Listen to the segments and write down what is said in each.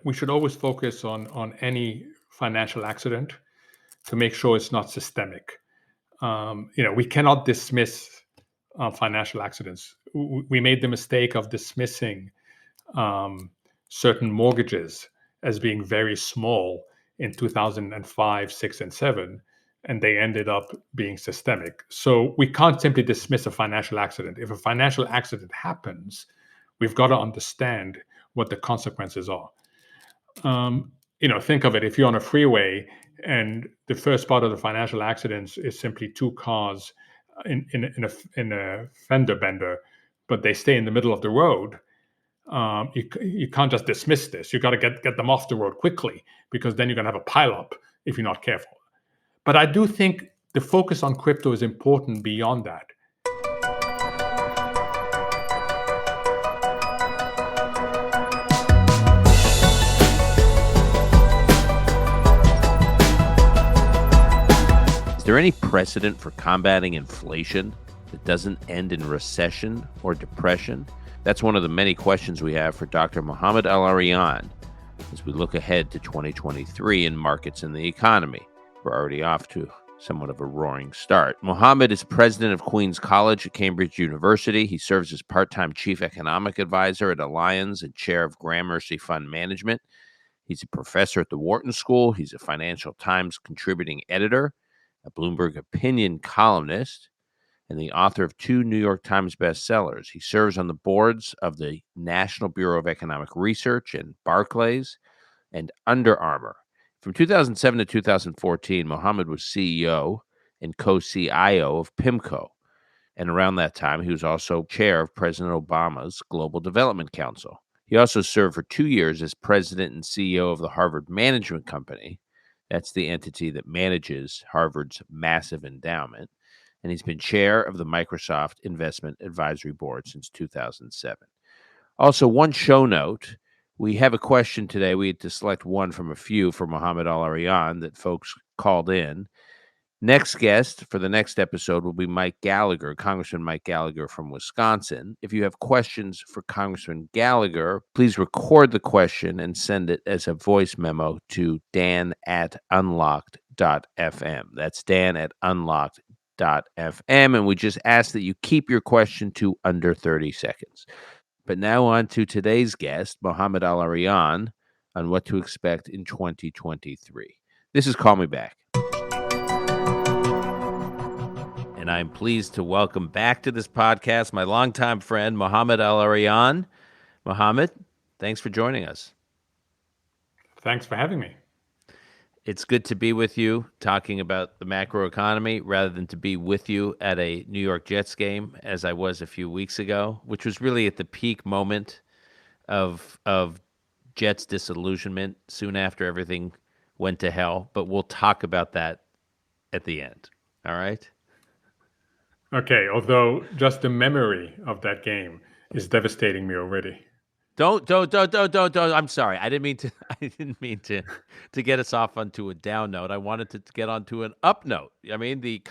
We should always focus on any financial accident to make sure it's not systemic. We cannot dismiss financial accidents. We made the mistake of dismissing certain mortgages as being very small in 2005, 6, and 7, and they ended up being systemic. So we can't simply dismiss a financial accident. If a financial accident happens, we've got to understand what the consequences are. Think of it, if you're on a freeway and the first part of the financial accident is simply two cars in a fender bender, but they stay in the middle of the road. You can't just dismiss this. You got to get them off the road quickly, because then you're going to have a pileup if you're not careful. But I do think the focus on crypto is important beyond that. Is there any precedent for combating inflation that doesn't end in recession or depression? That's one of the many questions we have for Dr. Mohamed El-Erian as we look ahead to 2023 in markets and the economy. We're already off to somewhat of a roaring start. Mohammed is president of Queen's College at Cambridge University. He serves as part-time chief economic advisor at Allianz and chair of Gramercy Fund Management. He's a professor at the Wharton School. He's a Financial Times contributing editor, a Bloomberg Opinion columnist, and the author of 2 New York Times bestsellers. He serves on the boards of the National Bureau of Economic Research and Barclays and Under Armour. From 2007 to 2014, Mohammed was CEO and co-CIO of PIMCO. And around that time, he was also chair of President Obama's Global Development Council. He also served for 2 years as president and CEO of the Harvard Management Company. That's the entity that manages Harvard's massive endowment. And he's been chair of the Microsoft Investment Advisory Board since 2007. Also, one show note, we have a question today. We had to select one from a few for Mohamed El-Erian that folks called in. Next guest for the next episode will be Mike Gallagher, Congressman Mike Gallagher from Wisconsin. If you have questions for Congressman Gallagher, please record the question and send it as a voice memo to dan@unlocked.fm. That's dan@unlocked.fm. And we just ask that you keep your question to under 30 seconds. But now on to today's guest, Mohamed El-Erian, on what to expect in 2023. This is Call Me Back. And I'm pleased to welcome back to this podcast my longtime friend, Mohamed El-Erian. Mohamed, thanks for joining us. Thanks for having me. It's good to be with you talking about the macroeconomy rather than to be with you at a New York Jets game, as I was a few weeks ago, which was really at the peak moment of Jets disillusionment soon after everything went to hell. But we'll talk about that at the end. All right? Okay, although just the memory of that game is devastating me already. Don't. I'm sorry. I didn't mean to get us off onto a down note. I wanted to get onto an up note. I mean, the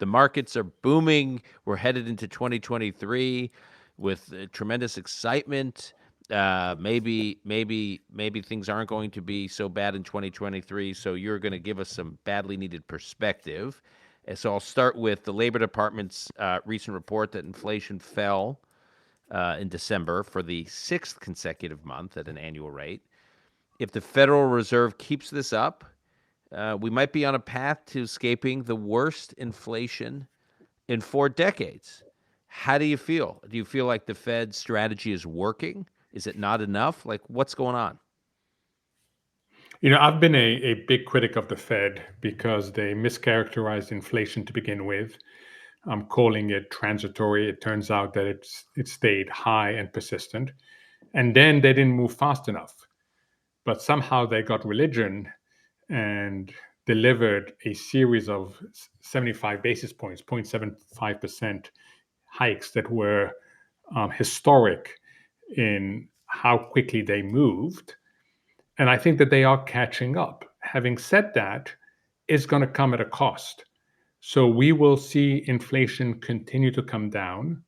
markets are booming. We're headed into 2023 with tremendous excitement. Maybe things aren't going to be so bad in 2023. So you're going to give us some badly needed perspective. And so I'll start with the Labor Department's recent report that inflation fell in December for the 6th consecutive month at an annual rate. If the Federal Reserve keeps this up, we might be on a path to escaping the worst inflation in 4 decades. How do you feel? Do you feel like the Fed's strategy is working? Is it not enough? Like, what's going on? I've been a big critic of the Fed because they mischaracterized inflation to begin with. I'm calling it transitory. It turns out that it stayed high and persistent. And then they didn't move fast enough. But somehow they got religion and delivered a series of 75 basis points, 0.75% hikes that were historic in how quickly they moved. And I think that they are catching up. Having said that, it's going to come at a cost. So we will see inflation continue to come down.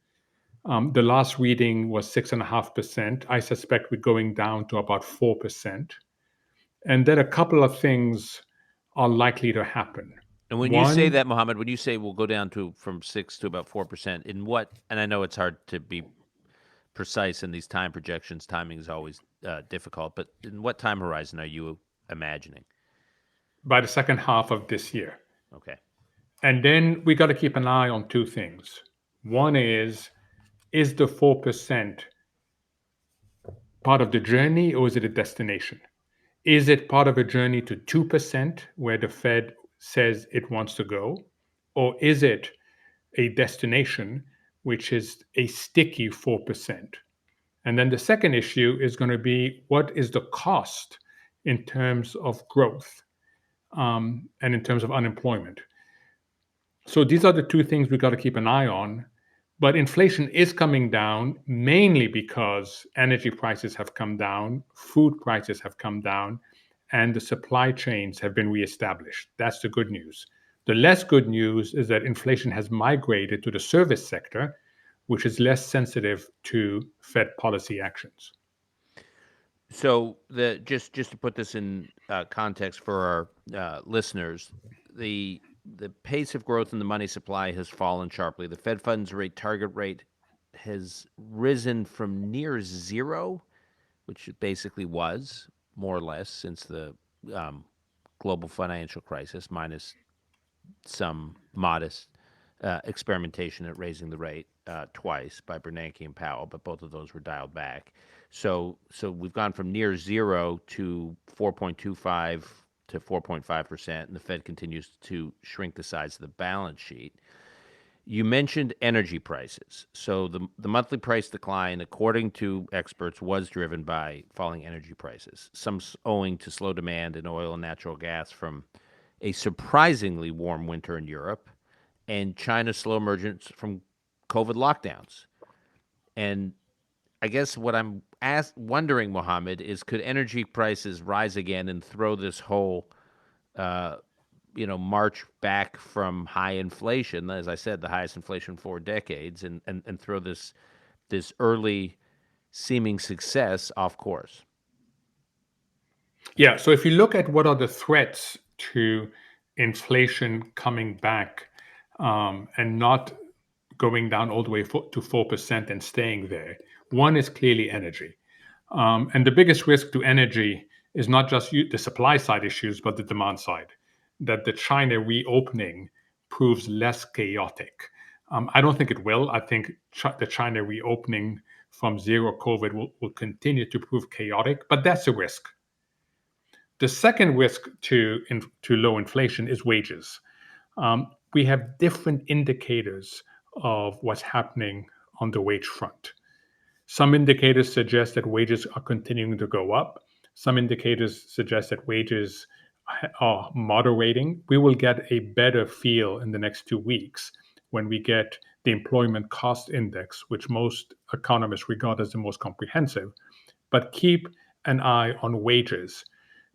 The last reading was 6.5%. I suspect we're going down to about 4%. And then a couple of things are likely to happen. And when you say One, that, Mohammed, when you say we'll go down to from 6 to about 4%, in what? And I know it's hard to be precise in these time projections. Timing is always difficult. But in what time horizon are you imagining? by the second half of this year. Okay. And then we got to keep an eye on two things. One is the 4% part of the journey or is it a destination? Is it part of a journey to 2% where the Fed says it wants to go? Or is it a destination which is a sticky 4%? And then the second issue is going to be what is the cost in terms of growth and in terms of unemployment? So these are the two things we got to keep an eye on. But inflation is coming down mainly because energy prices have come down, food prices have come down, and the supply chains have been reestablished. That's the good news. The less good news is that inflation has migrated to the service sector, which is less sensitive to Fed policy actions. So just to put this in context for our listeners, the pace of growth in the money supply has fallen sharply. The Fed funds rate target rate has risen from near zero, which it basically was more or less since the global financial crisis, minus some modest experimentation at raising the rate twice by Bernanke and Powell, but both of those were dialed back. So we've gone from near zero to 4.25 to 4.5%, and the Fed continues to shrink the size of the balance sheet. You mentioned energy prices. So the monthly price decline, according to experts, was driven by falling energy prices, some owing to slow demand in oil and natural gas from a surprisingly warm winter in Europe and China's slow emergence from COVID lockdowns. And I guess what I'm wondering, Mohammed, is could energy prices rise again and throw this whole, march back from high inflation, as I said, the highest inflation for decades, and throw this early seeming success off course? Yeah. So if you look at what are the threats to inflation coming back and not going down all the way to 4% and staying there, one is clearly energy. And the biggest risk to energy is not just the supply side issues, but the demand side, that the China reopening proves less chaotic. I don't think it will. I think the China reopening from zero COVID will continue to prove chaotic, but that's a risk. The second risk to low inflation is wages. We have different indicators of what's happening on the wage front. Some indicators suggest that wages are continuing to go up. Some indicators suggest that wages are moderating. We will get a better feel in the next 2 weeks when we get the employment cost index, which most economists regard as the most comprehensive. But keep an eye on wages,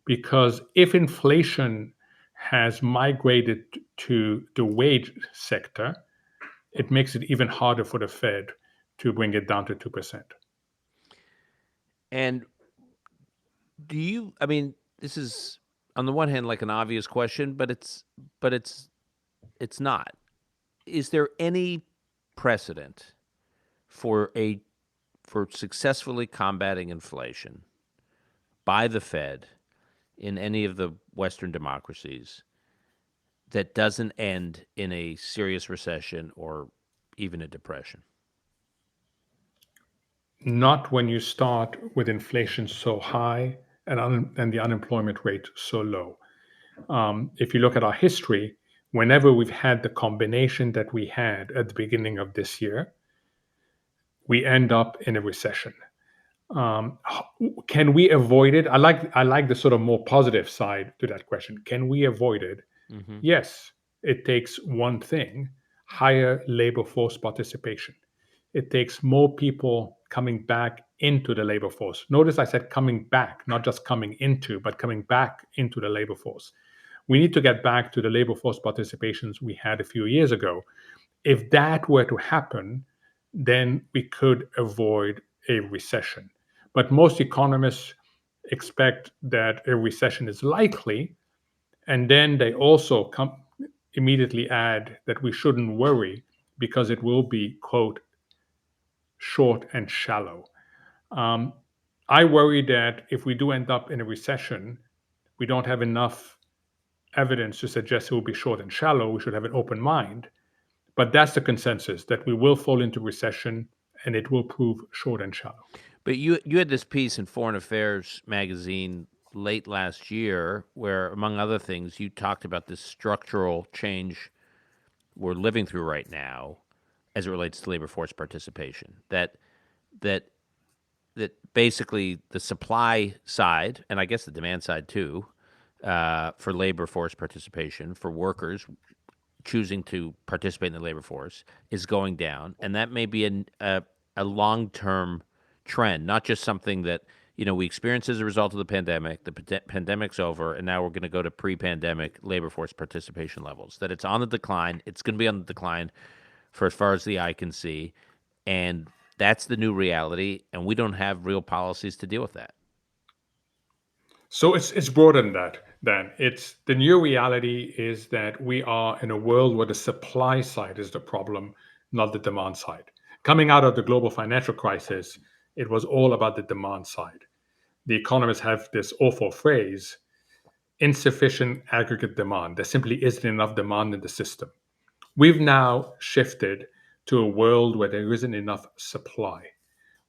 because if inflation has migrated to the wage sector, it makes it even harder for the Fed to bring it down to 2%. And this is on the one hand like an obvious question, but it's not. Is there any precedent for successfully combating inflation by the Fed in any of the Western democracies that doesn't end in a serious recession or even a depression? Not when you start with inflation so high and the unemployment rate so low. If you look at our history, whenever we've had the combination that we had at the beginning of this year, we end up in a recession. Can we avoid it? I like the sort of more positive side to that question. Can we avoid it? Mm-hmm. Yes, it takes one thing: higher labor force participation. It takes more people coming back into the labor force. Notice I said coming back, not just coming into, but coming back into the labor force. We need to get back to the labor force participations we had a few years ago. If that were to happen, then we could avoid a recession. But most economists expect that a recession is likely, and then they also immediately add that we shouldn't worry because it will be, quote, short and shallow. Um, I worry that if we do end up in a recession, we don't have enough evidence to suggest it will be short and shallow. We should have an open mind. But that's the consensus, that we will fall into recession and it will prove short and shallow. But you had this piece in Foreign Affairs magazine late last year where, among other things, you talked about this structural change we're living through right now as it relates to labor force participation. That basically the supply side, and I guess the demand side too, for labor force participation, for workers choosing to participate in the labor force, is going down, and that may be a long-term trend, not just something that we experience as a result of the pandemic. The pandemic's over, and now we're going to go to pre-pandemic labor force participation levels. That it's on the decline. It's going to be on the decline for as far as the eye can see, and that's the new reality, and we don't have real policies to deal with that. So it's broader than that, Dan. It's the new reality is that we are in a world where the supply side is the problem, not the demand side. Coming out of the global financial crisis, it was all about the demand side. The economists have this awful phrase, insufficient aggregate demand. There simply isn't enough demand in the system. We've now shifted to a world where there isn't enough supply.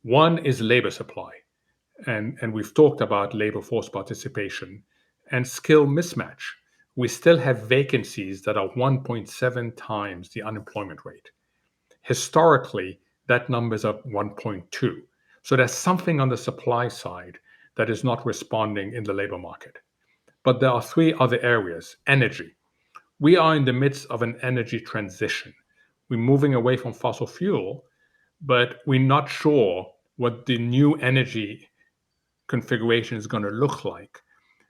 One is labor supply. And we've talked about labor force participation and skill mismatch. We still have vacancies that are 1.7 times the unemployment rate. Historically, that number is up 1.2. So there's something on the supply side that is not responding in the labor market. But there are three other areas. Energy. We are in the midst of an energy transition. We're moving away from fossil fuel, but we're not sure what the new energy configuration is going to look like.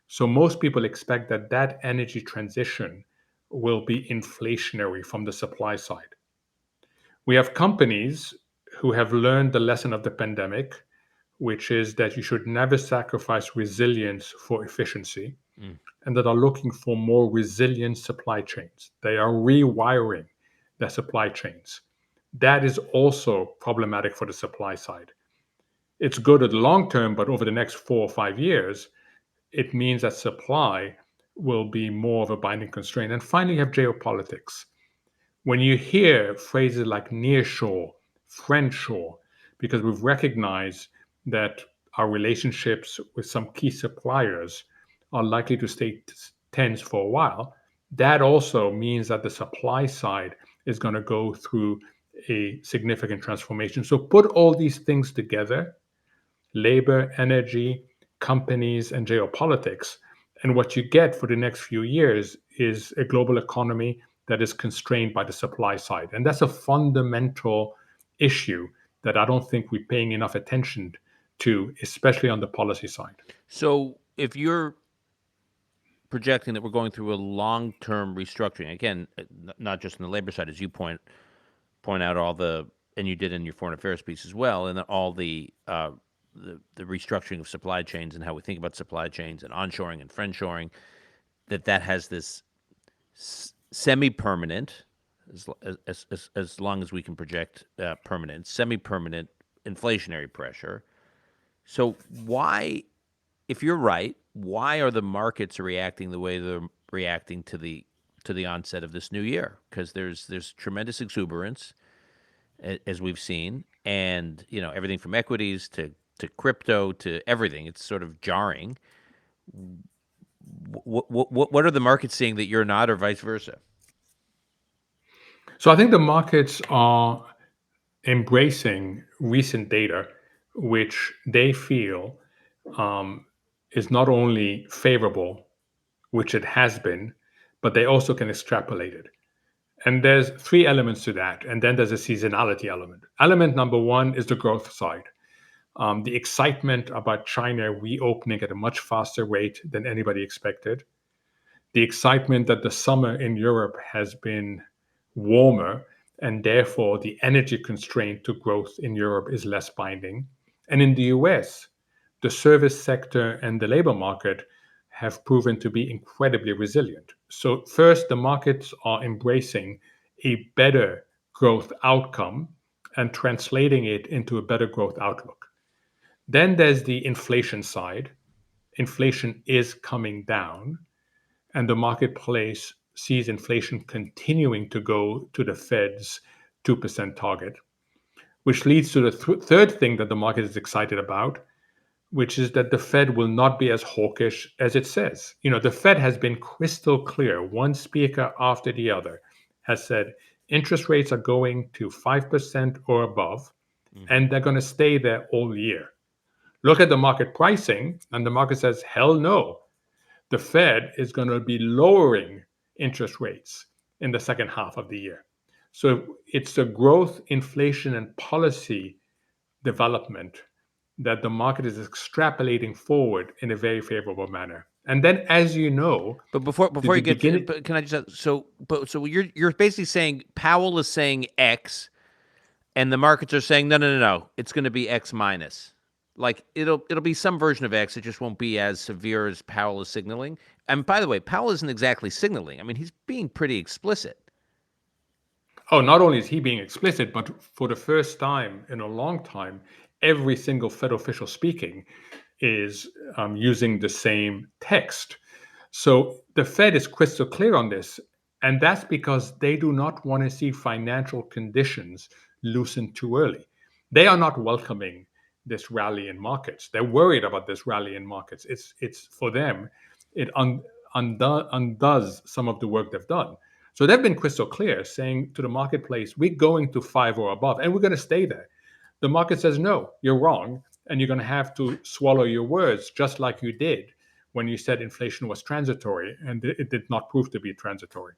So most people expect that that energy transition will be inflationary from the supply side. We have companies who have learned the lesson of the pandemic, which is that you should never sacrifice resilience for efficiency, and that are looking for more resilient supply chains. They are rewiring their supply chains. That is also problematic for the supply side. It's good at the long term, but over the next 4 or 5 years, it means that supply will be more of a binding constraint. And finally, you have geopolitics. When you hear phrases like nearshore, friendshore, because we've recognized that our relationships with some key suppliers are likely to stay tense for a while, that also means that the supply side is going to go through a significant transformation. So put all these things together, labor, energy, companies, and geopolitics. And what you get for the next few years is a global economy that is constrained by the supply side. And that's a fundamental issue that I don't think we're paying enough attention to, especially on the policy side. So if you're projecting that we're going through a long-term restructuring, again, not just on the labor side, as you point out all the, and you did in your foreign affairs piece as well, and all the restructuring of supply chains and how we think about supply chains and onshoring and friendshoring, that has this semi-permanent, as long as we can project permanent, semi-permanent inflationary pressure. So why, if you're right, why are the markets reacting the way they're reacting to the onset of this new year? Because there's tremendous exuberance, as we've seen, and everything from equities to crypto to everything. It's sort of jarring. What are the markets seeing that you're not, or vice versa? So I think the markets are embracing recent data, which they feel is not only favorable, which it has been, but they also can extrapolate it. And there's three elements to that. And then there's a seasonality element. Element number one is the growth side. The excitement about China reopening at a much faster rate than anybody expected. The excitement that the summer in Europe has been warmer and therefore the energy constraint to growth in Europe is less binding. And in the US, the service sector and the labor market have proven to be incredibly resilient. So, first, the markets are embracing a better growth outcome and translating it into a better growth outlook. Then there's the inflation side. Inflation is coming down, and the marketplace sees inflation continuing to go to the Fed's 2% target, which leads to the third thing that the market is excited about, which is that the Fed will not be as hawkish as it says. The Fed has been crystal clear. One speaker after the other has said interest rates are going to 5% or above, and they're going to stay there all year. Look at the market pricing, and the market says, hell no. The Fed is going to be lowering interest rates in the second half of the year. So it's the growth, inflation, and policy development that the market is extrapolating forward in a very favorable manner. And then, as you know, but before you get to, but can I just so you're basically saying Powell is saying X, and the markets are saying no, it's going to be X minus. Like it'll be some version of X. It just won't be as severe as Powell is signaling. And by the way, Powell isn't exactly signaling. I mean, he's being pretty explicit. Oh, not only is he being explicit, but for the first time in a long time, every single Fed official speaking is using the same text. So the Fed is crystal clear on this, and that's because they do not want to see financial conditions loosen too early. They are not welcoming this rally in markets. They're worried about this rally in markets. It's for them, it undoes some of the work they've done. So they've been crystal clear, saying to the marketplace, we're going to 5 or above, and we're going to stay there. The market says, no, you're wrong, and you're going to have to swallow your words, just like you did when you said inflation was transitory, and it did not prove to be transitory.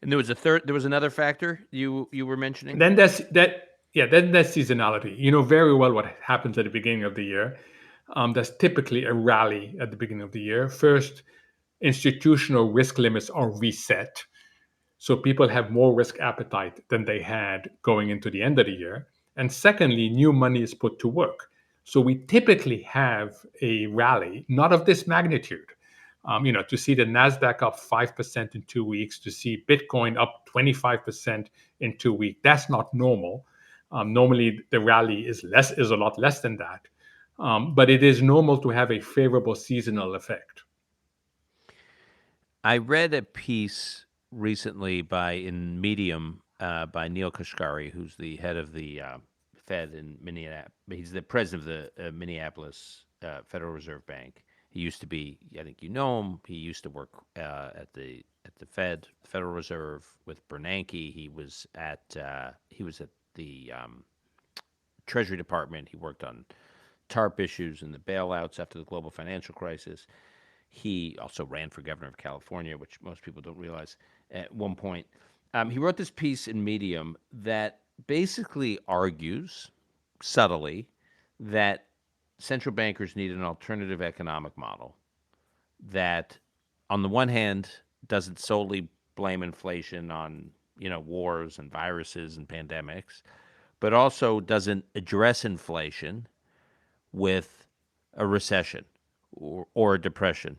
And there was another factor you were mentioning. Then there's seasonality. You know very well what happens at the beginning of the year. There's typically a rally at the beginning of the year. First, institutional risk limits are reset. So people have more risk appetite than they had going into the end of the year. And secondly, new money is put to work. So we typically have a rally, not of this magnitude. To see the NASDAQ up 5% in 2 weeks, to see Bitcoin up 25% in 2 weeks, that's not normal. Normally, the rally is a lot less than that. But it is normal to have a favorable seasonal effect. I read a piece recently in Medium by Neil Kashkari, who's the head of the Fed in Minneapolis. He's the president of the Minneapolis Federal Reserve Bank. He used to be, I think you know him. He used to work at the Federal Reserve with Bernanke. He was at the Treasury Department. He worked on TARP issues and the bailouts after the global financial crisis. He also ran for governor of California, which most people don't realize at one point. He wrote this piece in Medium that basically argues subtly that central bankers need an alternative economic model that, on the one hand, doesn't solely blame inflation on wars and viruses and pandemics, but also doesn't address inflation with a recession or a depression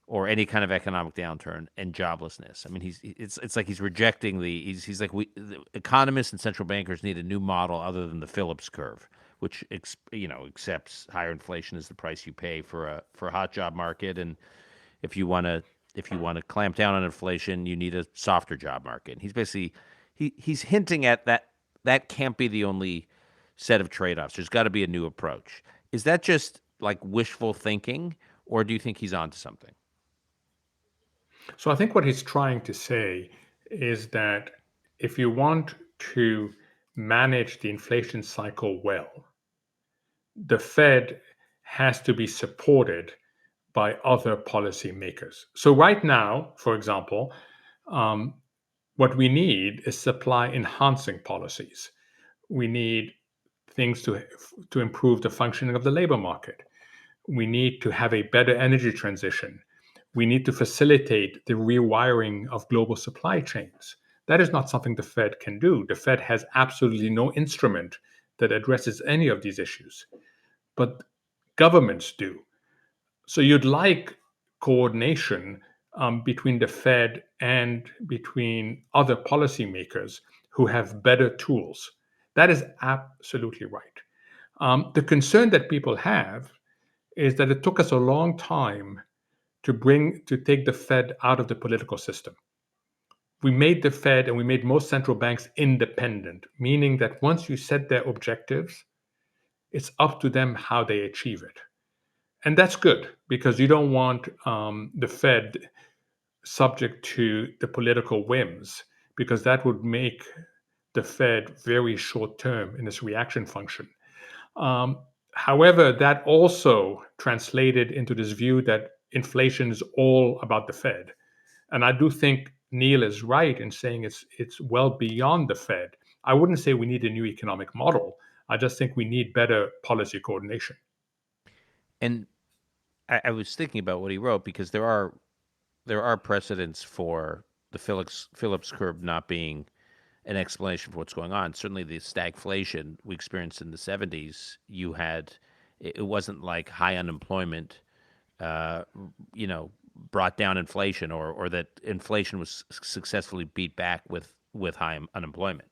or any kind of economic downturn and joblessness. I mean, it's like he's rejecting he's like the economists and central bankers need a new model other than the Phillips curve, which accepts higher inflation as the price you pay for a hot job market, and if you want to clamp down on inflation, you need a softer job market. And he's basically he's hinting at that can't be the only set of trade-offs. There's got to be a new approach. Is that just like wishful thinking, or do you think he's onto something? So I think what he's trying to say is that if you want to manage the inflation cycle well, the Fed has to be supported by other policymakers. So right now, for example, what we need is supply enhancing policies. We need things to improve the functioning of the labor market. We need to have a better energy transition. We need to facilitate the rewiring of global supply chains. That is not something the Fed can do. The Fed has absolutely no instrument that addresses any of these issues, but governments do. So you'd like coordination between the Fed and between other policymakers who have better tools. That is absolutely right. The concern that people have is that it took us a long time to take the Fed out of the political system. We made the Fed and we made most central banks independent, meaning that once you set their objectives, it's up to them how they achieve it. And that's good because you don't want the Fed subject to the political whims, because that would make the Fed very short term in its reaction function. However, that also translated into this view that inflation is all about the Fed. And I do think Neil is right in saying it's well beyond the Fed. I wouldn't say we need a new economic model. I just think we need better policy coordination. And I was thinking about what he wrote, because there are precedents for the Phillips curve not being an explanation for what's going on. Certainly, the stagflation we experienced in the 70s, it wasn't like high unemployment, brought down inflation, or that inflation was successfully beat back with high unemployment.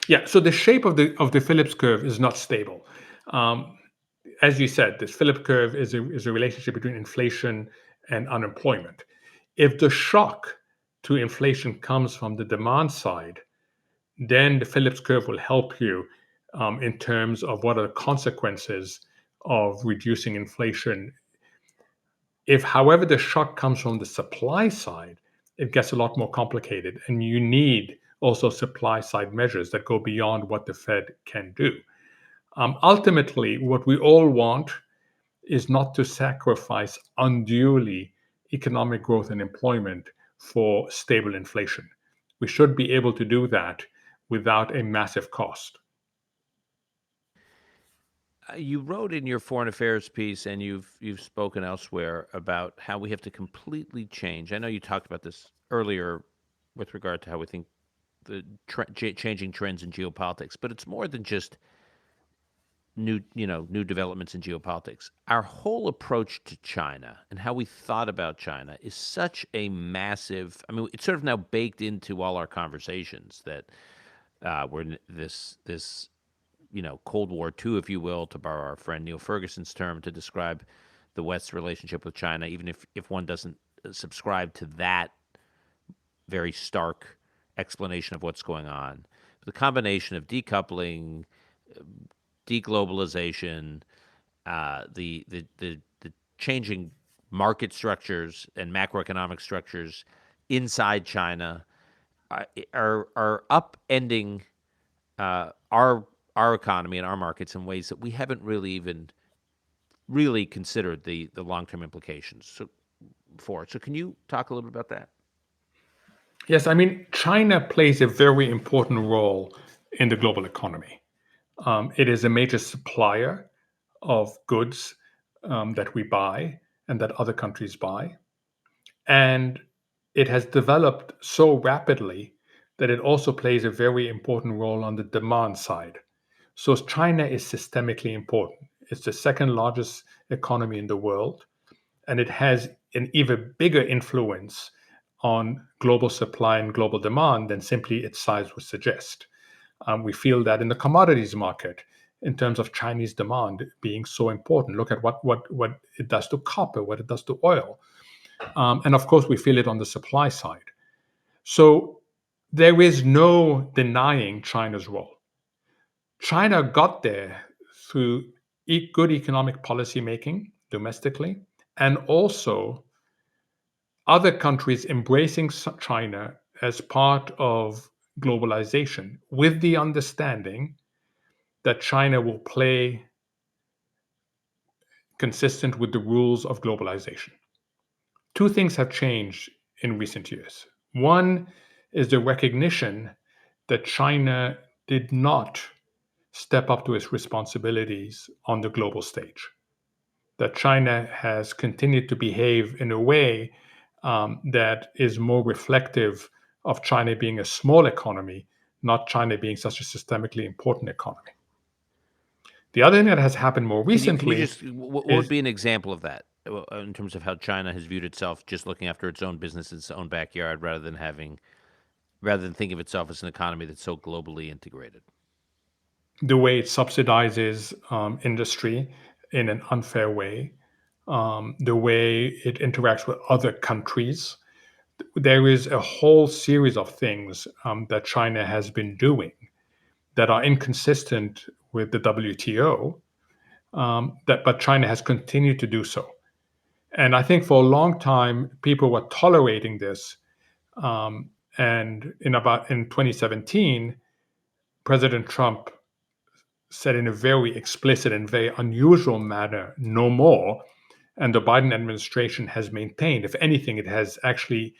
Yeah. So the shape of the Phillips curve is not stable. As you said, this Phillips curve is a relationship between inflation and unemployment. If the shock to inflation comes from the demand side, then the Phillips curve will help you in terms of what are the consequences of reducing inflation. If, however, the shock comes from the supply side, it gets a lot more complicated, and you need also supply side measures that go beyond what the Fed can do. Ultimately, what we all want is not to sacrifice unduly economic growth and employment for stable inflation. We should be able to do that without a massive cost. You wrote in your foreign affairs piece, and you've spoken elsewhere about how we have to completely change. I know you talked about this earlier with regard to how we think the changing trends in geopolitics, but it's more than just new developments in geopolitics. Our whole approach to China and how we thought about China is such a massive. I mean, it's sort of now baked into all our conversations that we're in this Cold War II, if you will, to borrow our friend Neil Ferguson's term, to describe the West's relationship with China, even if one doesn't subscribe to that very stark explanation of what's going on. The combination of decoupling, deglobalization, the changing market structures and macroeconomic structures inside China are upending our economy and our markets in ways that we haven't really even really considered the long-term implications for. So can you talk a little bit about that? Yes, I mean, China plays a very important role in the global economy. It is a major supplier of goods that we buy and that other countries buy. And it has developed so rapidly that it also plays a very important role on the demand side. So China is systemically important. It's the second largest economy in the world, and it has an even bigger influence on global supply and global demand than simply its size would suggest. We feel that in the commodities market, in terms of Chinese demand being so important. Look at what it does to copper, what it does to oil. And of course, we feel it on the supply side. So there is no denying China's role. China got there through good economic policy making domestically, and also other countries embracing China as part of globalization, with the understanding that China will play consistent with the rules of globalization. Two things have changed in recent years. One is the recognition that China did not step up to its responsibilities on the global stage, that China has continued to behave in a way that is more reflective of China being a small economy, not China being such a systemically important economy. The other thing that has happened more recently what is would be an example of that in terms of how China has viewed itself just looking after its own business, its own backyard, rather than thinking of itself as an economy that's so globally integrated? the way it subsidizes industry in an unfair way, the way it interacts with other countries. There is a whole series of things that China has been doing that are inconsistent with the WTO, but China has continued to do so. And I think for a long time, people were tolerating this. And in 2017, President Trump said in a very explicit and very unusual manner, no more. And the Biden administration has maintained, if anything, it has actually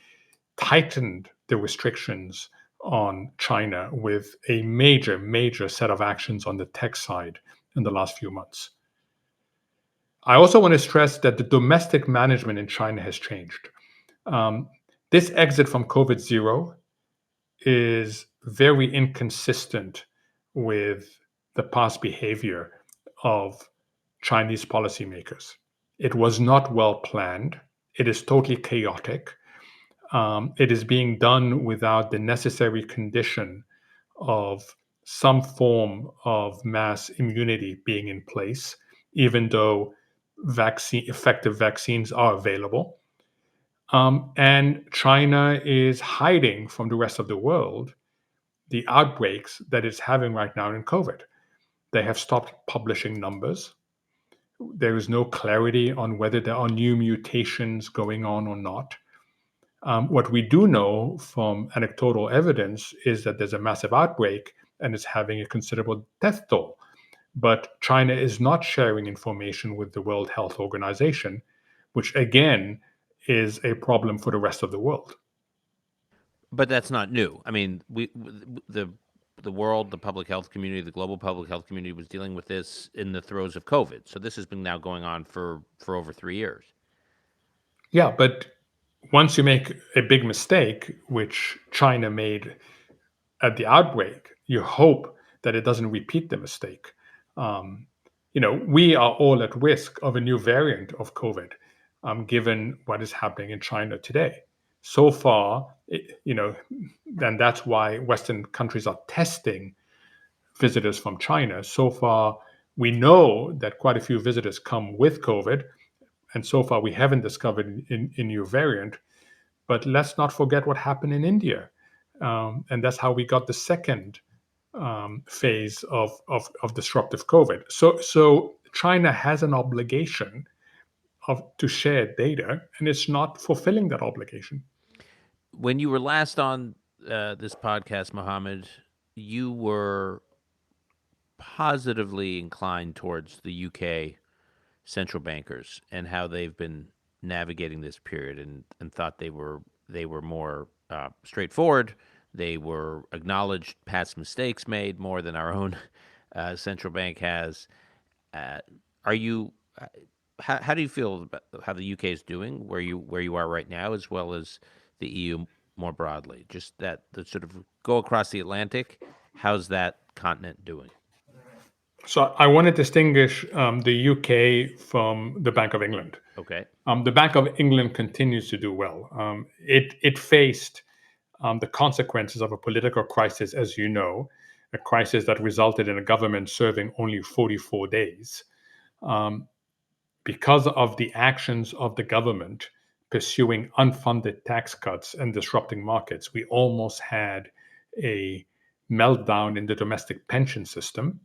tightened the restrictions on China with a major, major set of actions on the tech side in the last few months. I also want to stress that the domestic management in China has changed. This exit from COVID zero is very inconsistent with the past behavior of Chinese policymakers. It was not well planned. It is totally chaotic. It is being done without the necessary condition of some form of mass immunity being in place, even though effective vaccines are available. And China is hiding from the rest of the world the outbreaks that it's having right now in COVID. They have stopped publishing numbers. There is no clarity on whether there are new mutations going on or not. What we do know from anecdotal evidence is that there's a massive outbreak and it's having a considerable death toll. But China is not sharing information with the World Health Organization, which again is a problem for the rest of the world. But that's not new. I mean, the world, the public health community, the global public health community was dealing with this in the throes of COVID. So this has been now going on for over 3 years. Yeah, but once you make a big mistake, which China made at the outbreak, you hope that it doesn't repeat the mistake. We are all at risk of a new variant of COVID, given what is happening in China today. So far, and that's why Western countries are testing visitors from China. So far, we know that quite a few visitors come with COVID, and so far we haven't discovered a new variant. But let's not forget what happened in India, and that's how we got the second phase of disruptive COVID. So China has an obligation to share data, and it's not fulfilling that obligation. When you were last on this podcast, Mohammed, you were positively inclined towards the UK central bankers and how they've been navigating this period, and thought they were more straightforward. They were acknowledged past mistakes made more than our own central bank has. How do you feel about how the UK is doing, where you are right now, as well as the EU more broadly? Just the sort of go across the Atlantic. How's that continent doing? So I want to distinguish the UK from the Bank of England. Okay. The Bank of England continues to do well. It faced the consequences of a political crisis, as you know, a crisis that resulted in a government serving only 44 days. Because of the actions of the government pursuing unfunded tax cuts and disrupting markets, we almost had a meltdown in the domestic pension system.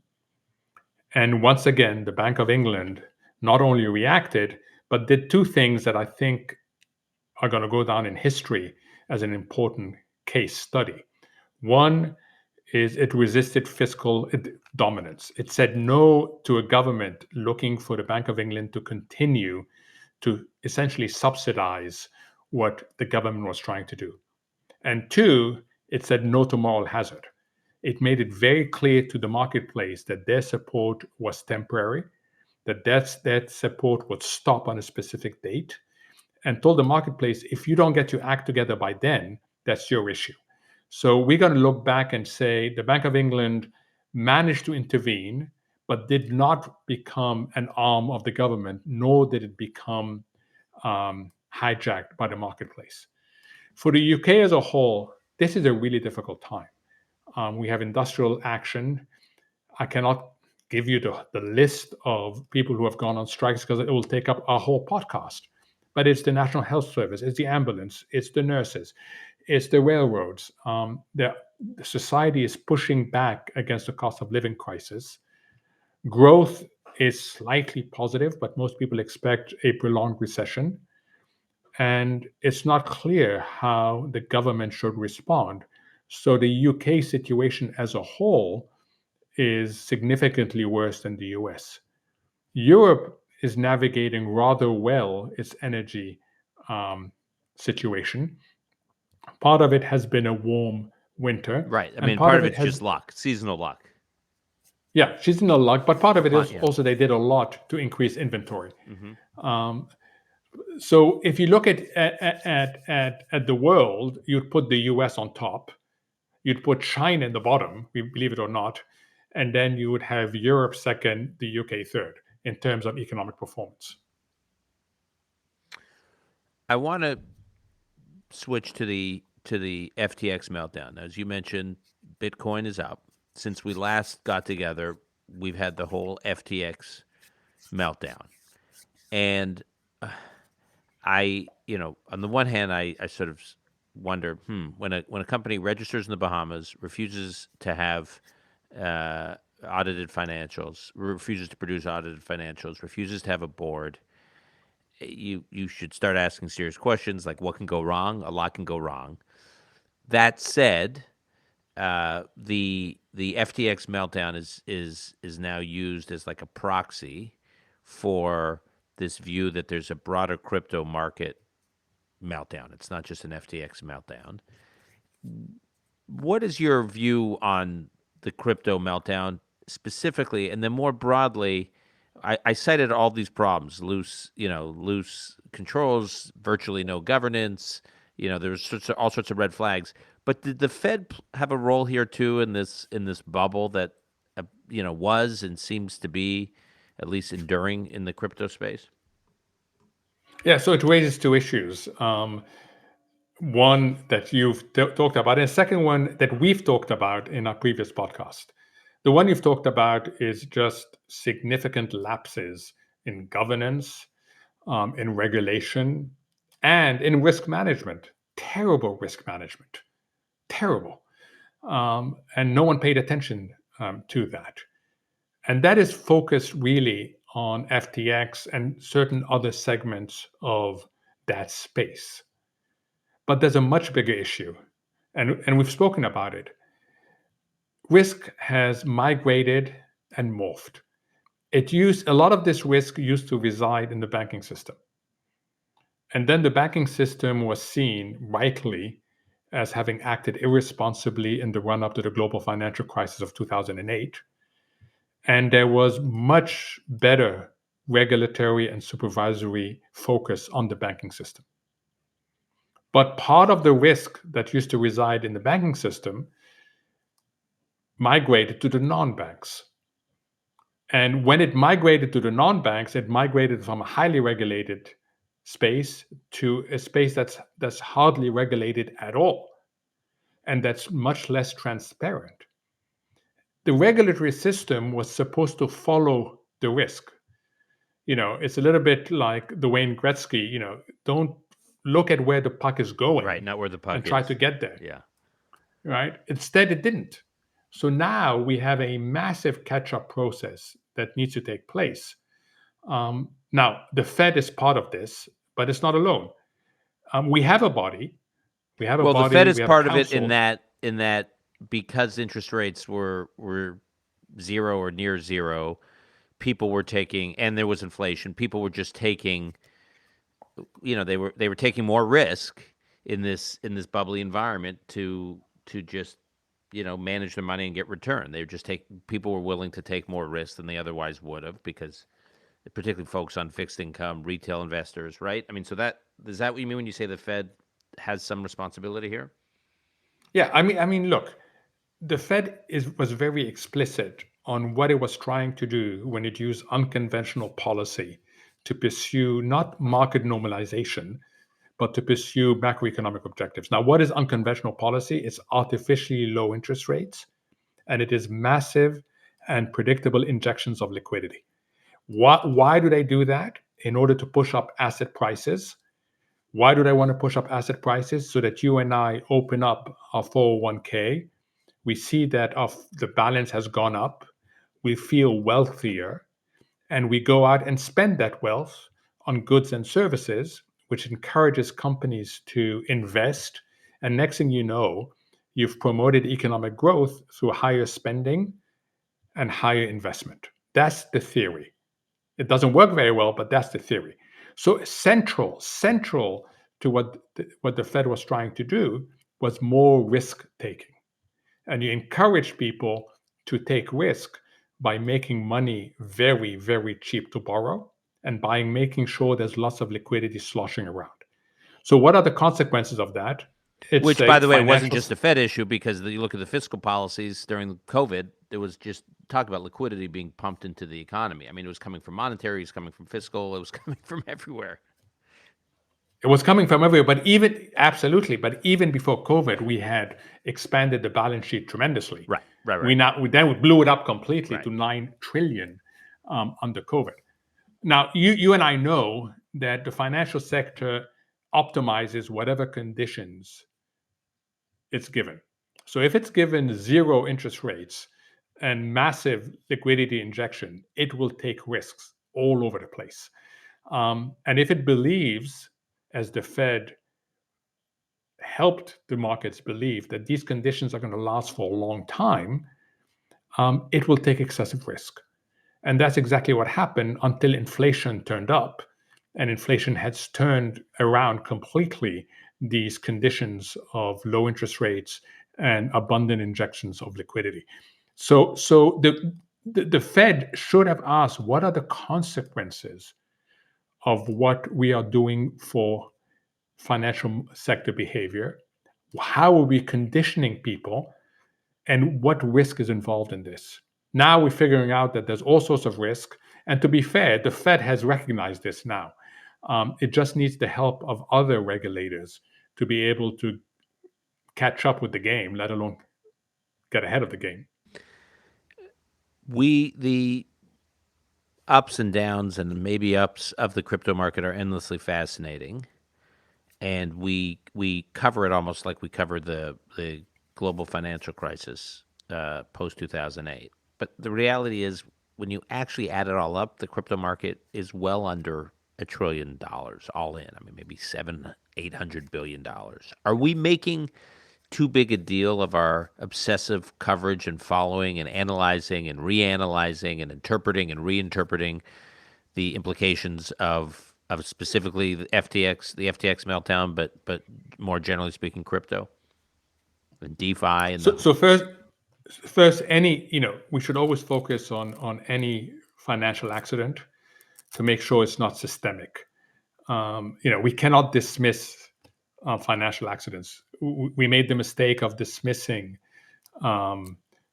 And once again, the Bank of England not only reacted, but did two things that I think are going to go down in history as an important case study. One is it resisted fiscal dominance. It said no to a government looking for the Bank of England to continue to essentially subsidize what the government was trying to do. And two, it said no to moral hazard. It made it very clear to the marketplace that their support was temporary, that support would stop on a specific date, and told the marketplace, if you don't get your act together by then, that's your issue. So we're going to look back and say the Bank of England managed to intervene, but did not become an arm of the government, nor did it become hijacked by the marketplace. For the UK as a whole, this is a really difficult time. We have industrial action. I cannot give you the list of people who have gone on strikes because it will take up a whole podcast. But it's the National Health Service, it's the ambulance, it's the nurses, it's the railroads. The society is pushing back against the cost of living crisis. Growth is slightly positive, but most people expect a prolonged recession. And it's not clear how the government should respond. So the UK situation as a whole is significantly worse than the US. Europe is navigating rather well its energy situation. Part of it has been a warm winter. Right. I mean, part of it's just luck, seasonal luck. Yeah, seasonal luck, but part of it is also they did a lot to increase inventory. So if you look at the world, you'd put the US on top, you'd put China in the bottom, believe it or not, and then you would have Europe second, the UK third in terms of economic performance. I want to switch to the FTX meltdown. As you mentioned, Bitcoin is up. Since we last got together, we've had the whole FTX meltdown. And I, on the one hand, I sort of wonder, when a company registers in the Bahamas, refuses to have audited financials, refuses to produce audited financials, refuses to have a board, you should start asking serious questions like what can go wrong? A lot can go wrong. That said, the FTX meltdown is now used as like a proxy for this view that there's a broader crypto market meltdown. It's not just an FTX meltdown. What is your view on the crypto meltdown specifically, and then more broadly? I cited all these problems: loose controls, virtually no governance. There's all sorts of red flags. But did the Fed have a role here too in this bubble that was and seems to be at least enduring in the crypto space? Yeah, so it raises two issues. One that you've talked about, and a second one that we've talked about in our previous podcast. The one you've talked about is just significant lapses in governance, in regulation, and in risk management. Terrible risk management. Terrible. And no one paid attention to that. And that is focused really on FTX and certain other segments of that space. But there's a much bigger issue, and we've spoken about it. Risk has migrated and morphed. A lot of this risk used to reside in the banking system. And then the banking system was seen rightly as having acted irresponsibly in the run up to the global financial crisis of 2008. And there was much better regulatory and supervisory focus on the banking system. But part of the risk that used to reside in the banking system migrated to the non-banks. And when it migrated to the non-banks, it migrated from a highly regulated space to a space that's hardly regulated at all, and that's much less transparent. The regulatory system was supposed to follow the risk. It's a little bit like the Wayne Gretzky, don't look at where the puck is going. Right, not where the puck is. And try to get there. Yeah. Right? Instead, it didn't. So now we have a massive catch-up process that needs to take place. Now, the Fed is part of this, but it's not alone. We have a body. The Fed is part of it in that because interest rates were zero or near zero, people were taking, and there was inflation. People were just taking, they were taking more risk in this bubbly environment to just manage their money and get return. People were willing to take more risk than they otherwise would have, because particularly folks on fixed income, retail investors, right? I mean, is that what you mean when you say the Fed has some responsibility here? Yeah, I mean, look, the Fed was very explicit on what it was trying to do when it used unconventional policy to pursue not market normalization, but to pursue macroeconomic objectives. Now, what is unconventional policy? It's artificially low interest rates, and it is massive and predictable injections of liquidity. Why do they do that? In order to push up asset prices. Why do they want to push up asset prices? So that you and I open up our 401k, we see that the balance has gone up, we feel wealthier, and we go out and spend that wealth on goods and services, which encourages companies to invest. And next thing you know, you've promoted economic growth through higher spending and higher investment. That's the theory. It doesn't work very well, but that's the theory. So central to what the Fed was trying to do was more risk taking. And you encourage people to take risk by making money very, very cheap to borrow and by making sure there's lots of liquidity sloshing around. So, what are the consequences of that? It's Which, a by the way, wasn't financial. just a Fed issue, because you look at the fiscal policies during COVID, there was just talk about liquidity being pumped into the economy. I mean, it was coming from monetary, it was coming from fiscal, it was coming from everywhere. It was coming from everywhere, but even before COVID, we had expanded the balance sheet tremendously. Right. We blew it up completely Right. to 9 trillion under COVID. Now, you and I know that the financial sector optimizes whatever conditions it's given. So if it's given zero interest rates and massive liquidity injection, it will take risks all over the place. And if it believes, as the Fed helped the markets believe, that these conditions are going to last for a long time, it will take excessive risk. And that's exactly what happened until inflation turned up. And inflation has turned around completely these conditions of low interest rates and abundant injections of liquidity. So the Fed should have asked, what are the consequences of what we are doing for financial sector behavior? How are we conditioning people? And what risk is involved in this? Now we're figuring out that there's all sorts of risk. And to be fair, the Fed has recognized this now. It just needs the help of other regulators to be able to catch up with the game, let alone get ahead of the game. The ups and downs and maybe ups of the crypto market are endlessly fascinating. And we cover it almost like we covered the global financial crisis post 2008. But the reality is, when you actually add it all up, the crypto market is well under $1 trillion all in. I mean, maybe $700-800 billion. Are we making too big a deal of our obsessive coverage and following and analyzing and reanalyzing and interpreting and reinterpreting the implications of specifically the FTX meltdown, but more generally speaking, crypto and DeFi? And so first, we should always focus on any financial accident to make sure it's not systemic. We cannot dismiss financial accidents. We made the mistake of dismissing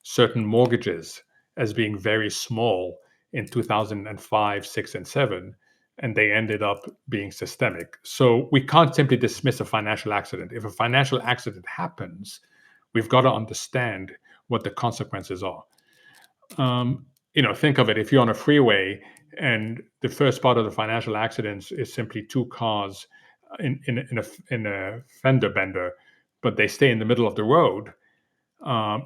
certain mortgages as being very small in 2005, 6, and 7, and they ended up being systemic. So we can't simply dismiss a financial accident. If a financial accident happens, we've got to understand what the consequences are. Think of it. If you're on a freeway and the first part of the financial accident is simply two cars in a fender bender, but they stay in the middle of the road,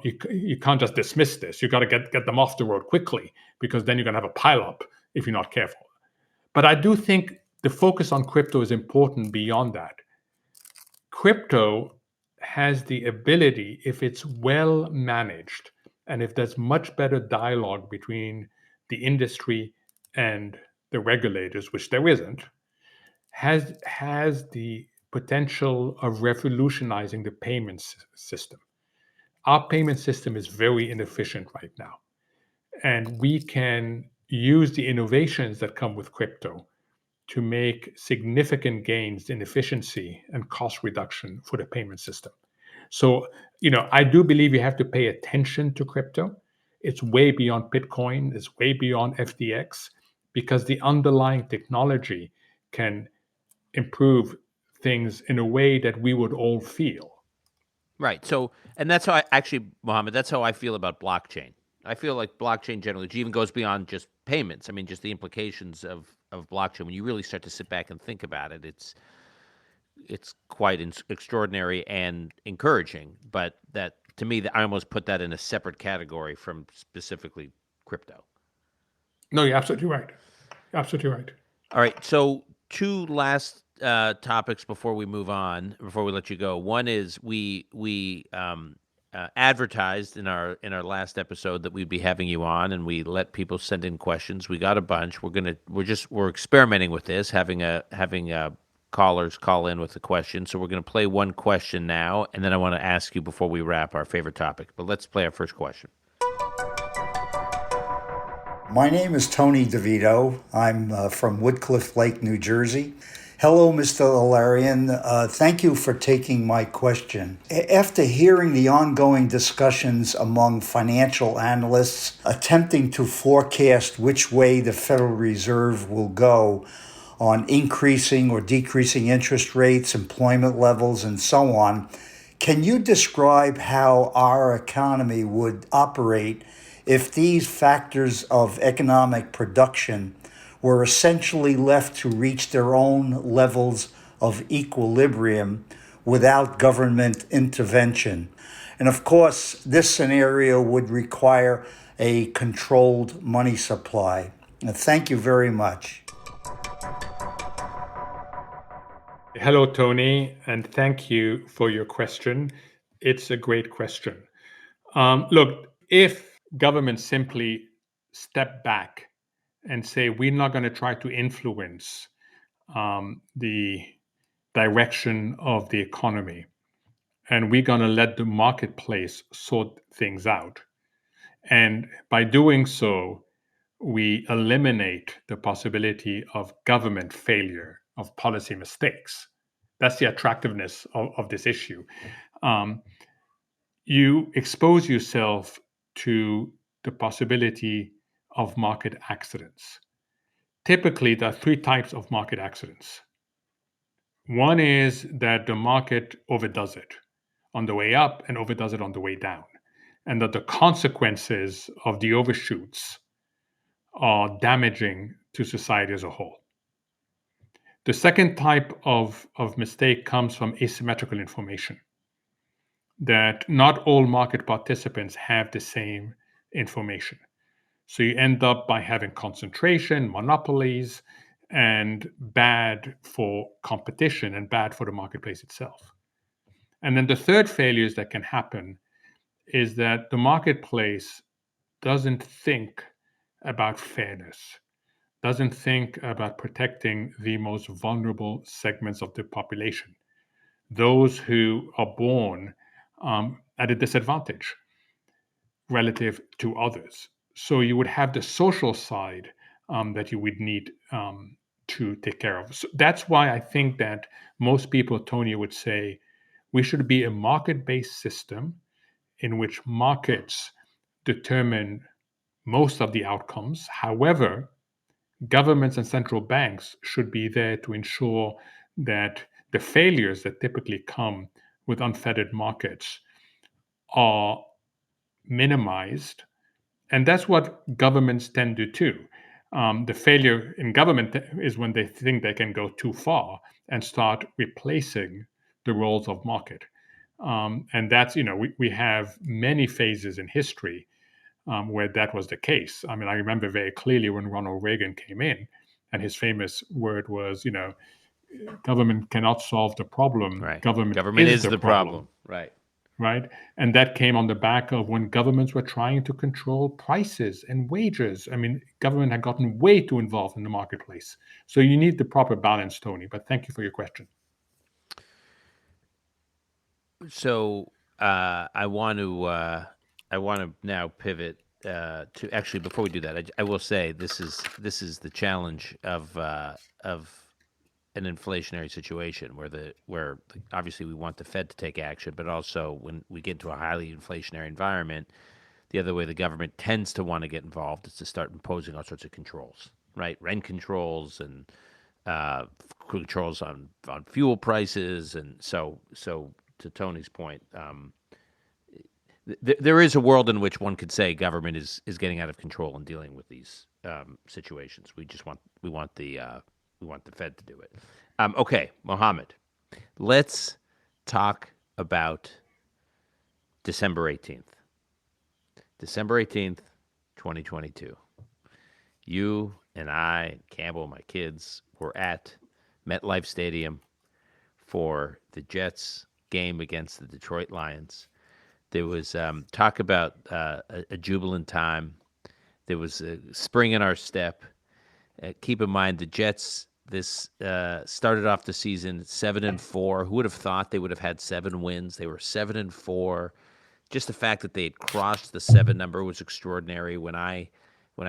you can't just dismiss this. You got to get them off the road quickly, because then you're going to have a pileup if you're not careful. But I do think the focus on crypto is important beyond that. Crypto has the ability, if it's well managed, and if there's much better dialogue between the industry and the regulators, which there isn't, has the potential of revolutionizing the payments system. Our payment system is very inefficient right now, and we can use the innovations that come with crypto to make significant gains in efficiency and cost reduction for the payment system. So, I do believe you have to pay attention to crypto. It's way beyond Bitcoin, it's way beyond FTX, because the underlying technology can improve things in a way that we would all feel. Right. So, and that's how I actually, Mohammed, that's how I feel about blockchain. I feel like blockchain generally, which even goes beyond just payments. I mean, just the implications of blockchain. When you really start to sit back and think about it, it's quite extraordinary and encouraging. But that to me, I almost put that in a separate category from specifically crypto. No, you're absolutely right. Absolutely right. All right. So, two last topics before we move on, before we let you go. One is we advertised in our last episode that we'd be having you on, and we let people send in questions. We got a bunch. We're experimenting with this, having callers call in with a question. So we're going to play one question now, and then I want to ask you before we wrap our favorite topic. But let's play our first question. My name is Tony DeVito. I'm from Woodcliff Lake, New Jersey. Hello, Mr. El-Erian. Thank you for taking my question. After hearing the ongoing discussions among financial analysts attempting to forecast which way the Federal Reserve will go on increasing or decreasing interest rates, employment levels, and so on, can you describe how our economy would operate if these factors of economic production were essentially left to reach their own levels of equilibrium without government intervention? And of course, this scenario would require a controlled money supply. Thank you very much. Hello, Tony, and thank you for your question. It's a great question. Look, if governments simply step back and say, we're not going to try to influence the direction of the economy, and we're going to let the marketplace sort things out. And by doing so, we eliminate the possibility of government failure, of policy mistakes. That's the attractiveness of this issue. You expose yourself to the possibility of market accidents. Typically, there are three types of market accidents. One is that the market overdoes it on the way up and overdoes it on the way down, and that the consequences of the overshoots are damaging to society as a whole. The second type of mistake comes from asymmetrical information, that not all market participants have the same information. So you end up by having concentration, monopolies, and bad for competition and bad for the marketplace itself. And then the third failures that can happen is that the marketplace doesn't think about fairness, doesn't think about protecting the most vulnerable segments of the population, those who are born at a disadvantage relative to others. So you would have the social side that you would need to take care of. So that's why I think that most people, Tony, would say we should be a market-based system in which markets determine most of the outcomes. However, governments and central banks should be there to ensure that the failures that typically come with unfettered markets are minimized. And that's what governments tend to do. The failure in government is when they think they can go too far and start replacing the roles of market. And that's, we have many phases in history where that was the case. I mean, I remember very clearly when Ronald Reagan came in, and his famous word was, government cannot solve the problem. Right. Government is the problem. Right. Right. And that came on the back of when governments were trying to control prices and wages. I mean, government had gotten way too involved in the marketplace. So you need the proper balance, Tony. But thank you for your question. So I want to now pivot to actually before we do that, I will say this is the challenge of an inflationary situation where obviously we want the Fed to take action, but also when we get into a highly inflationary environment, the other way the government tends to want to get involved is to start imposing all sorts of controls, right? Rent controls and controls on fuel prices, and so to Tony's point, there is a world in which one could say government is getting out of control and dealing with these situations. We want the Fed to do it. Okay, Mohammed, let's talk about December 18th. December 18th, 2022. You and I, Campbell, my kids, were at MetLife Stadium for the Jets game against the Detroit Lions. There was talk about a jubilant time. There was a spring in our step. Keep in mind the Jets started off the season 7-4. Who would have thought they would have had 7 wins? They were 7-4. Just the fact that they had crossed the 7 number was extraordinary. When I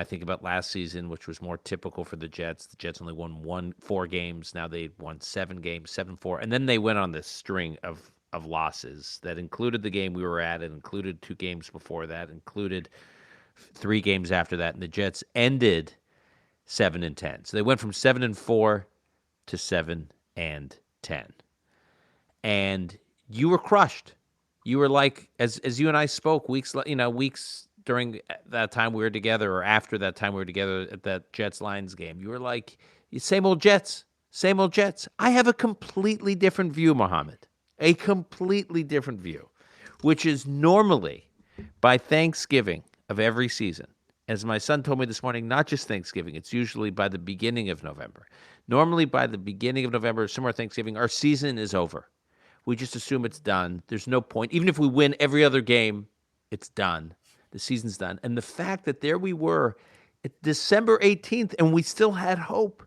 think about last season, which was more typical for the Jets only won 4 games. Now they won 7 games, 7-4, and then they went on this string of losses that included the game we were at. It included 2 games before that, included 3 games after that, and the Jets ended 7-10. So they went from 7-4 to 7-10, and you were crushed. You were like, as you and I spoke weeks during that time we were together, or after that time we were together at that Jets-Lions game, you were like, same old Jets, same old Jets. I have a completely different view, Mohammed, a completely different view, which is normally by Thanksgiving of every season. As my son told me this morning, not just Thanksgiving, it's usually by the beginning of November. Normally by the beginning of November, somewhere Thanksgiving, our season is over. We just assume it's done. There's no point. Even if we win every other game, it's done. The season's done. And the fact that there we were at December 18th and we still had hope.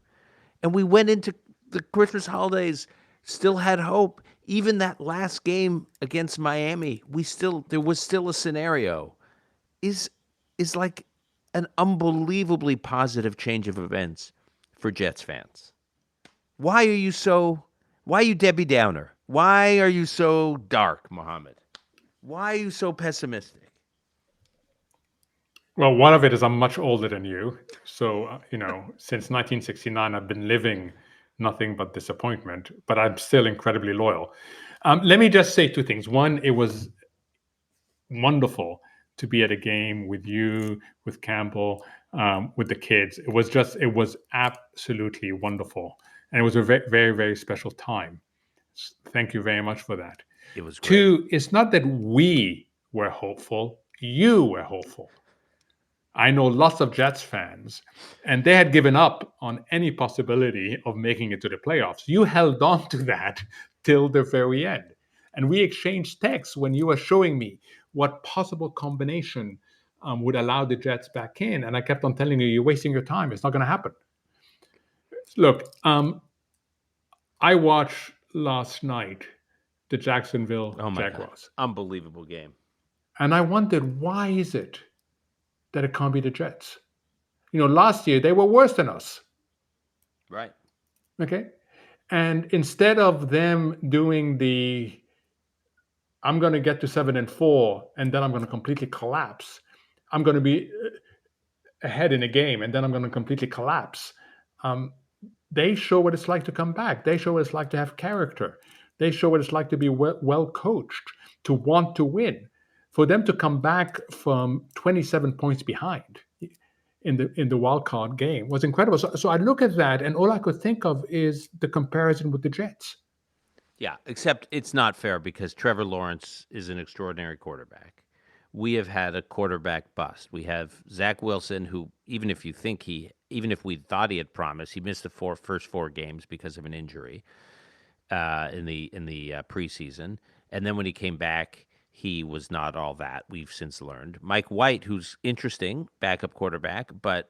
And we went into the Christmas holidays, still had hope. Even that last game against Miami, there was still a scenario. Is like an unbelievably positive change of events for Jets fans. Why are you Debbie Downer? Why are you so dark, Mohammed? Why are you so pessimistic? Well, one of it is I'm much older than you. So, since 1969, I've been living nothing but disappointment, but I'm still incredibly loyal. Let me just say 2 things. One, it was wonderful to be at a game with you, with Campbell, with the kids. It was absolutely wonderful. And it was a very, very, very special time. Thank you very much for that. It was great. 2, it's not that we were hopeful, you were hopeful. I know lots of Jets fans, and they had given up on any possibility of making it to the playoffs. You held on to that till the very end. And we exchanged texts when you were showing me what possible combination would allow the Jets back in. And I kept on telling you, you're wasting your time. It's not going to happen. Look, I watched last night the Jacksonville Jaguars. God. Unbelievable game. And I wondered, why is it that it can't be the Jets? Last year they were worse than us. Right. Okay. And instead of them doing I'm going to get to 7-4 and then I'm going to completely collapse. I'm going to be ahead in a game and then I'm going to completely collapse. They show what it's like to come back. They show what it's like to have character. They show what it's like to be well coached, to want to win. For them to come back from 27 points behind in the wild card game was incredible. So I look at that, and all I could think of is the comparison with the Jets. Yeah, except it's not fair because Trevor Lawrence is an extraordinary quarterback. We have had a quarterback bust. We have Zach Wilson, who even if we thought he had promise, he missed the first 4 games because of an injury in the preseason, and then when he came back, he was not all that. We've since learned. Mike White, who's interesting, backup quarterback, but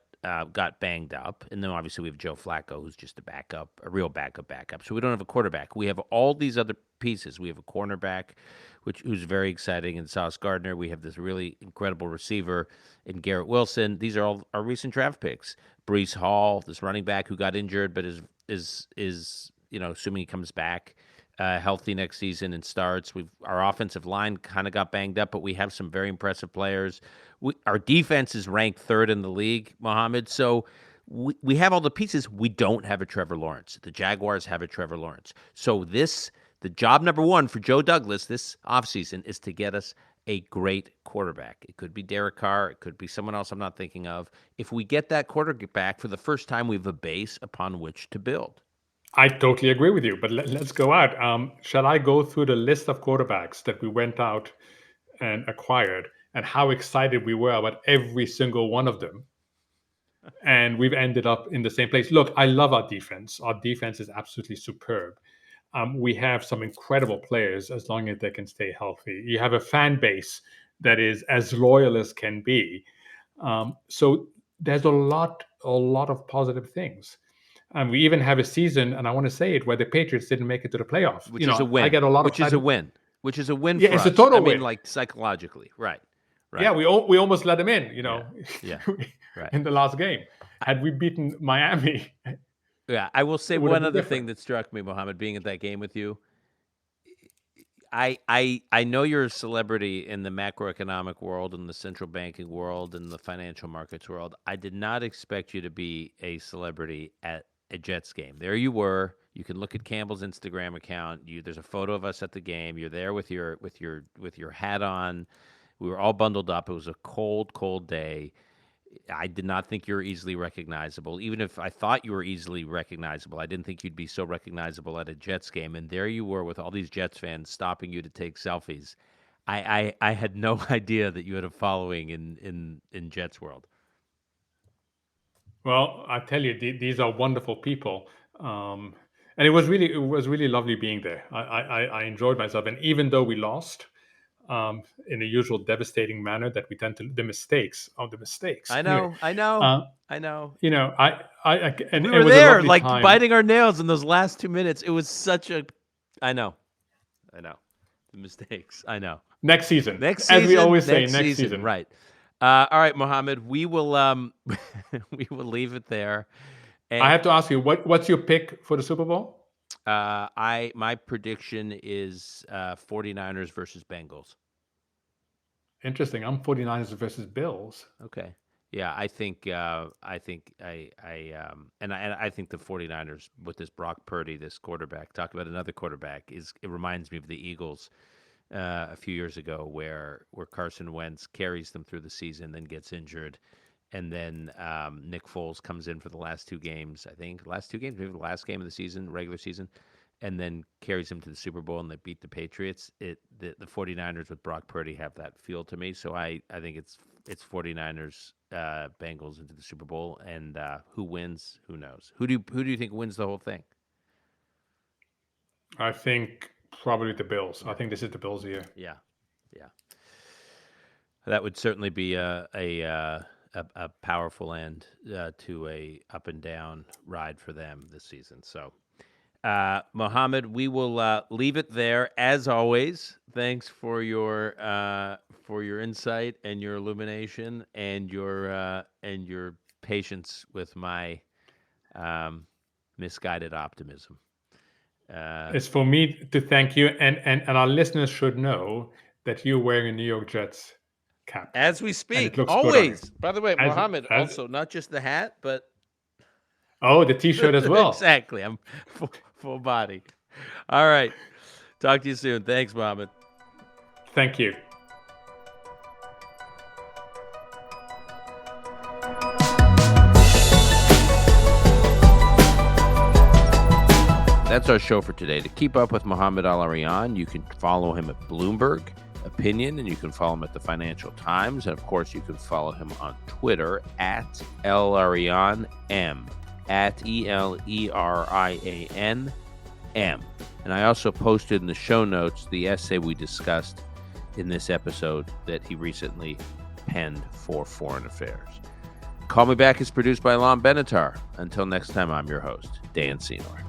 got banged up. And then obviously we have Joe Flacco, who's just a real backup. So we don't have a quarterback. We have all these other pieces. We have a cornerback, who's very exciting in Sauce Gardner. We have this really incredible receiver in Garrett Wilson. These are all our recent draft picks. Breece Hall, this running back who got injured, but is assuming he comes back healthy next season and starts. Our offensive line kind of got banged up, but we have some very impressive players. Our defense is ranked third in the league, Mohammed. So we have all the pieces. We don't have a Trevor Lawrence. The Jaguars have a Trevor Lawrence. So the job number one for Joe Douglas this offseason is to get us a great quarterback. It could be Derek Carr. It could be someone else I'm not thinking of. If we get that quarterback for the first time, we have a base upon which to build. I totally agree with you, but let's go out. Shall I go through the list of quarterbacks that we went out and acquired and how excited we were about every single one of them? And we've ended up in the same place. Look, I love our defense. Our defense is absolutely superb. We have some incredible players as long as they can stay healthy. You have a fan base that is as loyal as can be. So there's a lot of positive things. And we even have a season, and I want to say it, where the Patriots didn't make it to the playoffs. Which is a win. I get a lot which of is a win. Which is a win yeah, for it's us. a total win. win. Like psychologically. Right. Yeah, we almost let them in, Yeah. Right. in the last game. Had we beaten Miami. Yeah, I will say one other thing that struck me, Mohammed, being at that game with you. I know you're a celebrity in the macroeconomic world and the central banking world and the financial markets world. I did not expect you to be a celebrity at a Jets game. There you were. You can look at Campbell's Instagram account. There's a photo of us at the game. You're there with your hat on. We were all bundled up. It was a cold day. I did not think you were easily recognizable. Even if I thought you were easily recognizable, I didn't think you'd be so recognizable at a Jets game. And there you were with all these Jets fans stopping you to take selfies. I had no idea that you had a following in Jets world. Well, I tell you, these are wonderful people, and it was really lovely being there. I enjoyed myself, and even though we lost, in the usual devastating manner that we tend to, the mistakes. I know. And We it were was a there, lovely like time. biting our nails in those last 2 minutes. It was such a. I know. The mistakes. I know. Next season, Next as season, we always say, next season. Right. All right, Mohammed. We will we will leave it there. And, I have to ask you, what's your pick for the Super Bowl? my prediction is 49ers versus Bengals. Interesting. I'm 49ers versus Bills. Okay. Yeah, I think the 49ers with this Brock Purdy, this quarterback, talk about another quarterback, it reminds me of the Eagles a few years ago where Carson Wentz carries them through the season, then gets injured, and then Nick Foles comes in for the last two games, maybe the last game of the season, regular season, and then carries them to the Super Bowl and they beat the Patriots. The 49ers with Brock Purdy have that feel to me, so I think it's 49ers Bengals into the Super Bowl, and who wins, who knows. Who do you think wins the whole thing? I think probably the Bills. I think this is the Bills' year. Yeah. That would certainly be a powerful end to a up and down ride for them this season. So, Mohammed, we will leave it there. As always, thanks for your insight and your illumination and your patience with my misguided optimism. It's for me to thank you, and our listeners should know that you're wearing a New York Jets cap as we speak. Always. By the way, Mohammed, also not just the hat, but the T-shirt as well. Exactly. I'm full body. All right. Talk to you soon. Thanks, Mohammed. Thank you. That's our show for today. To keep up with Mohamed El-Erian, you can follow him at Bloomberg Opinion, and you can follow him at the Financial Times. And, of course, you can follow him on Twitter at El-Erian M, at ELERIANM. And I also posted in the show notes the essay we discussed in this episode that he recently penned for Foreign Affairs. Call Me Back is produced by Alon Benatar. Until next time, I'm your host, Dan Senor.